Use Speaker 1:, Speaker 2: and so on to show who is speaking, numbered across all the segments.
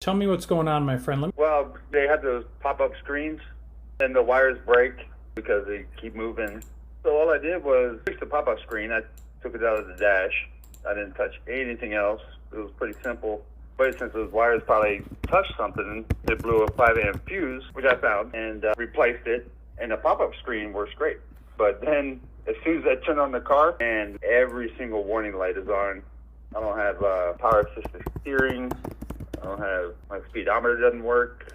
Speaker 1: Tell me what's going on, my friend.
Speaker 2: Well, they had those pop-up screens, and the wires break because they keep moving. So all I did was fix the pop-up screen. I took it out of the dash. I didn't touch anything else. It was pretty simple. But since those wires probably touched something, it blew a 5-amp fuse, which I found, and replaced it. And the pop-up screen works great. But then, as soon as I turn on the car, and every single warning light is on. I don't have power-assisted steering. I don't have, my speedometer doesn't work.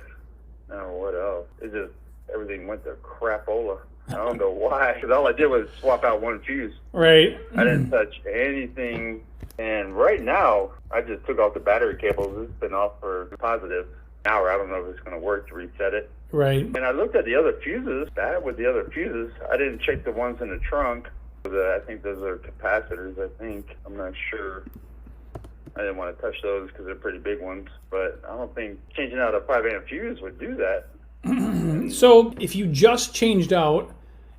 Speaker 2: I don't know what else. It just, everything went to crapola. I don't know why. Because all I did was swap out one fuse.
Speaker 1: Right.
Speaker 2: I didn't touch anything. And right now, I just took off the battery cables. It's been off for a positive hour. I don't know if it's going to work to reset it.
Speaker 1: Right.
Speaker 2: And I looked at the other fuses. Bad with the other fuses. I didn't check the ones in the trunk. I think those are capacitors, I'm not sure. I didn't want to touch those because they're pretty big ones. But I don't think changing out a 5-amp fuse would do that.
Speaker 1: So if you just changed out,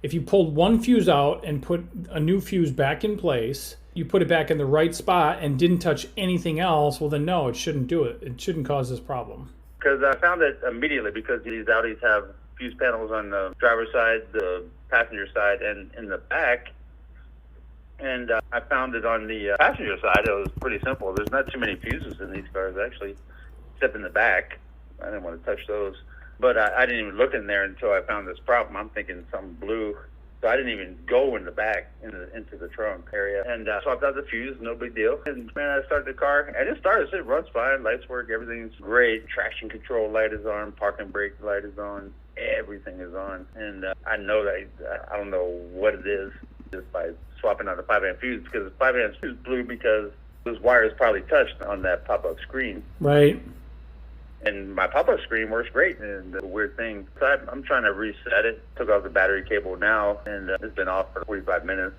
Speaker 1: if you pulled one fuse out and put a new fuse back in place, you put it back in the right spot and didn't touch anything else, well then no, it shouldn't do it. It shouldn't cause this problem.
Speaker 2: Because I found it immediately because these Audis have fuse panels on the driver's side, the passenger side, and in the back. And I found it on the passenger side. It was pretty simple. There's not too many fuses in these cars, actually, except in the back. I didn't want to touch those. But I didn't even look in there until I found this problem. I'm thinking something blew. So I didn't even go in the back, into the trunk area. And swapped out the fuse, no big deal. And man, I started the car. And it started, it runs fine. Lights work, everything's great. Traction control light is on. Parking brake light is on. Everything is on. And I know that, I don't know what it is, just by swapping out the 5-amp fuse, because the 5-amp fuse blew because those wires probably touched on that pop-up screen.
Speaker 1: Right.
Speaker 2: And my pop-up screen works great. And the weird thing, so I'm trying to reset it. Took off the battery cable now, and it's been off for 45 minutes.